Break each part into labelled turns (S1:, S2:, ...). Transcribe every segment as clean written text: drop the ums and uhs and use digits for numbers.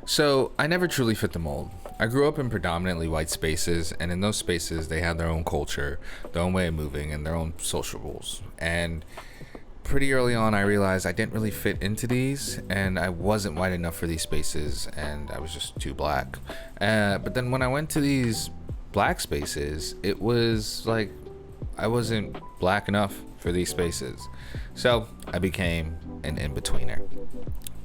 S1: So, I never truly fit the mold. I grew up in predominantly white spaces, and in those spaces, they had their own culture, their own way of moving, and their own social rules. And pretty early on, I realized I didn't really fit into these, and I wasn't white enough for these spaces, and I was just too black. But then when I went to these black spaces, it was like I wasn't black enough for these spaces. So I became an in-betweener.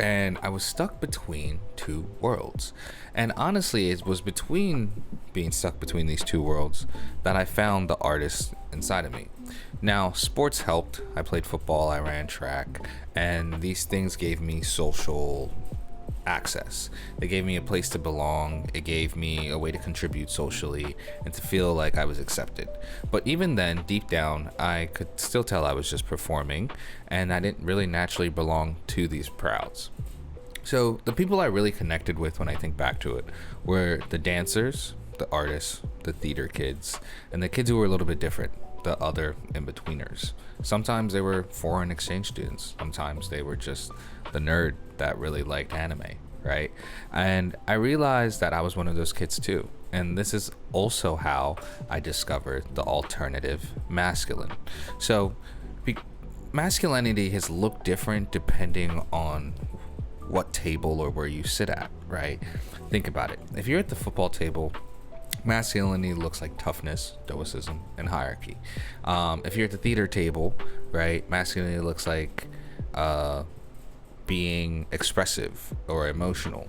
S1: And I was stuck between two worlds. And honestly, it was between being stuck between these two worlds that I found the artist inside of me. Now, sports helped. I played football, I ran track, and these things gave me social access. They gave me a place to belong. It gave me a way to contribute socially and to feel like I was accepted. But even then, deep down, I could still tell I was just performing, and I didn't really naturally belong to these crowds. So the people I really connected with when I think back to it were the dancers, the artists, the theater kids, and the kids who were a little bit different, the other in-betweeners. Sometimes they were foreign exchange students. Sometimes they were just the nerd that really liked anime, right? And I realized that I was one of those kids too. And this is also how I discovered the alternative masculine. So masculinity has looked different depending on what table or where you sit at, right? Think about it. If you're at the football table, masculinity looks like toughness, stoicism, and hierarchy. If you're at the theater table, right, masculinity looks like being expressive or emotional.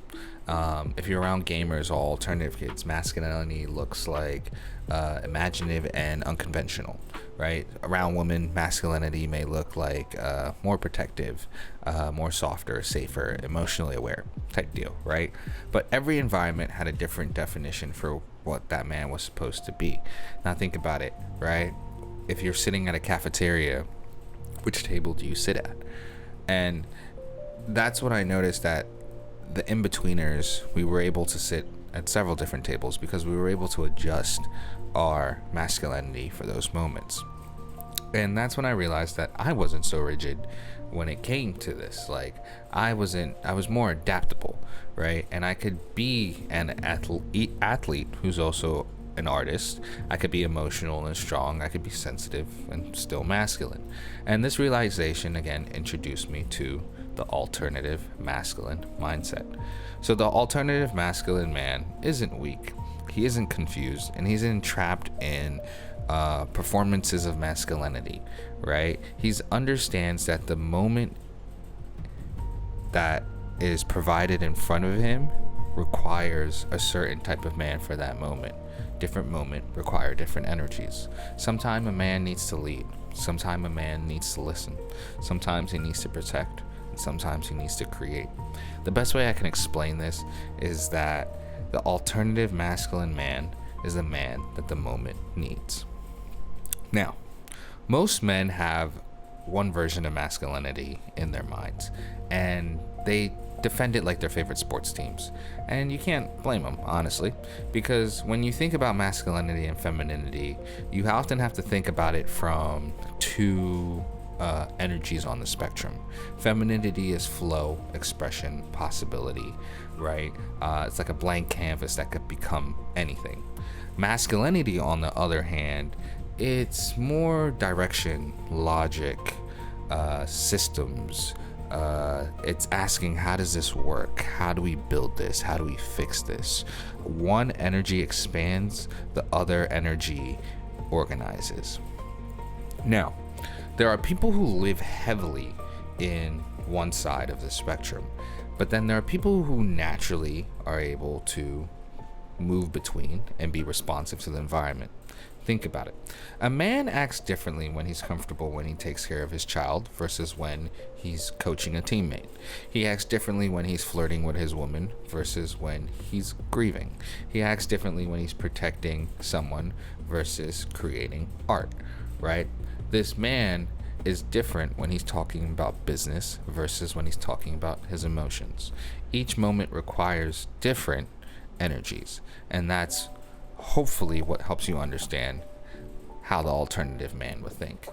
S1: If you're around gamers or alternative kids, masculinity looks like imaginative and unconventional, right? Around women, masculinity may look like more protective, more softer, safer, emotionally aware type deal, right? But every environment had a different definition for what that man was supposed to be. Now think about it, right? If you're sitting at a cafeteria, which table do you sit at? And that's what I noticed, that the in-betweeners, we were able to sit at several different tables because we were able to adjust our masculinity for those moments. And that's when I realized that I wasn't so rigid when it came to this. Like, I was more adaptable, right? And I could be an athlete who's also an artist. I could be emotional and strong. I could be sensitive and still masculine. And this realization again introduced me to the alternative masculine mindset. So the alternative masculine man isn't weak. He isn't confused, and he's entrapped in performances of masculinity, right? He understands that the moment that is provided in front of him requires a certain type of man for that moment. Different moment require different energies. Sometimes a man needs to lead. Sometimes a man needs to listen. Sometimes he needs to protect. And sometimes he needs to create. The best way I can explain this is that the alternative masculine man is the man that the moment needs. Now, most men have one version of masculinity in their minds, and they defend it like their favorite sports teams. And you can't blame them, honestly, because when you think about masculinity and femininity, you often have to think about it from two energies on the spectrum. Femininity is flow, expression, possibility, right? It's like a blank canvas that could become anything. Masculinity, on the other hand, it's more direction, logic, systems. It's asking, how does this work? How do we build this? How do we fix this? One energy expands, the other energy organizes. Now, there are people who live heavily in one side of the spectrum, but then there are people who naturally are able to move between and be responsive to the environment. Think about it. A man acts differently when he's comfortable when he takes care of his child versus when he's coaching a teammate. He acts differently when he's flirting with his woman versus when he's grieving. He acts differently when he's protecting someone versus creating art, right? This man is different when he's talking about business versus when he's talking about his emotions. Each moment requires different energies, and that's hopefully what helps you understand how the alternative man would think.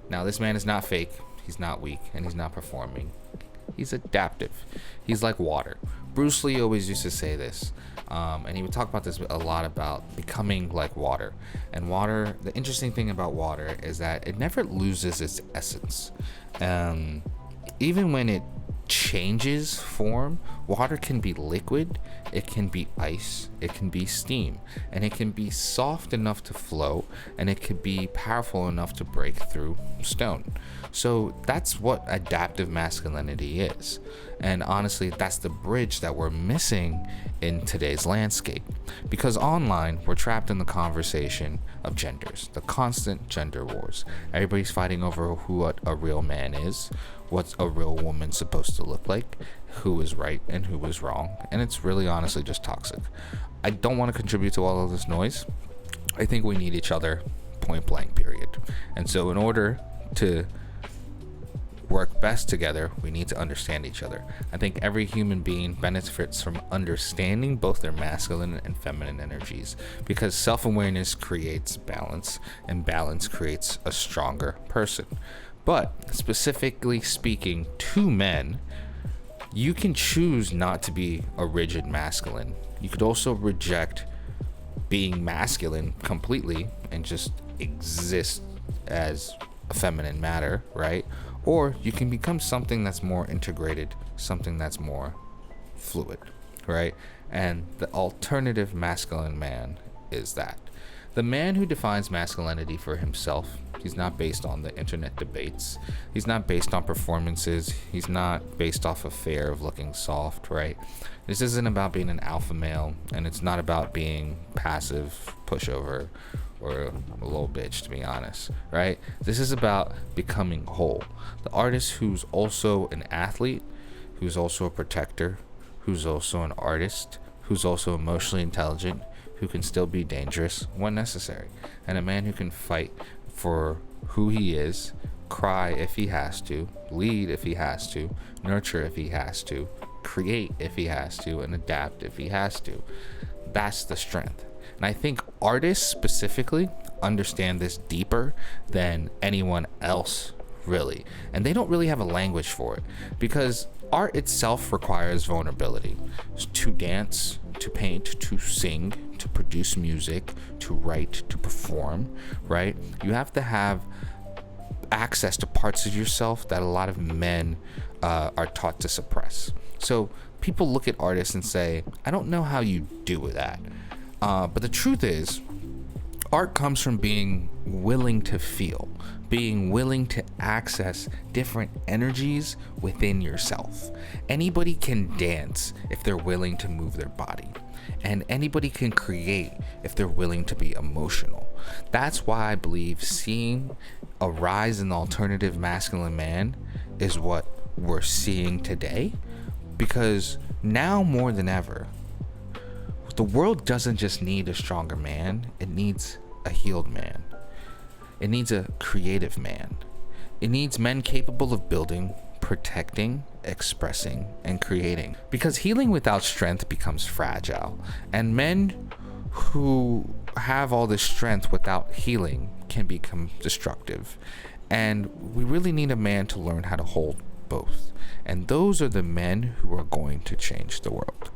S1: Now, this man is not fake, he's not weak, and he's not performing. He's adaptive. He's like water. Bruce Lee always used to say this. And he would talk about this a lot, about becoming like water. And water, the interesting thing about water is that it never loses its essence. Even when it changes form, water can be liquid, it can be ice, it can be steam, and it can be soft enough to float, and it could be powerful enough to break through stone. So that's what adaptive masculinity is. And honestly, that's the bridge that we're missing in today's landscape. Because online, we're trapped in the conversation of genders, the constant gender wars. Everybody's fighting over what a real man is, what's a real woman supposed to look like, who is right and who is wrong. And it's really honestly just toxic. I don't want to contribute to all of this noise. I think we need each other, point blank, period. And so in order to work best together, we need to understand each other. I think every human being benefits from understanding both their masculine and feminine energies, because self-awareness creates balance, and balance creates a stronger person. But specifically speaking to men, you can choose not to be a rigid masculine. You could also reject being masculine completely and just exist as a feminine matter, right? Or you can become something that's more integrated, something that's more fluid, right? And the alternative masculine man is that. The man who defines masculinity for himself, he's not based on the internet debates. He's not based on performances. He's not based off of fear of looking soft, right? This isn't about being an alpha male, and it's not about being passive, pushover, or a little bitch, to be honest, right? This is about becoming whole. The artist who's also an athlete, who's also a protector, who's also an artist, who's also emotionally intelligent, who can still be dangerous when necessary, and a man who can fight for who he is, cry if he has to, lead if he has to, nurture if he has to, create if he has to, and adapt if he has to. That's the strength. And I think artists specifically understand this deeper than anyone else, really. And they don't really have a language for it, because art itself requires vulnerability. To dance, to paint, to sing, to produce music, to write, to perform, right? You have to have access to parts of yourself that a lot of men are taught to suppress. So people look at artists and say, I don't know how you do that. But the truth is, art comes from being willing to feel, being willing to access different energies within yourself. Anybody can dance if they're willing to move their body, and anybody can create if they're willing to be emotional. That's why I believe seeing a rise in the alternative masculine man is what we're seeing today, because now more than ever, the world doesn't just need a stronger man, it needs a healed man. It needs a creative man. It needs men capable of building, protecting, expressing, and creating. Because healing without strength becomes fragile, and men who have all this strength without healing can become destructive. And we really need a man to learn how to hold both. And those are the men who are going to change the world.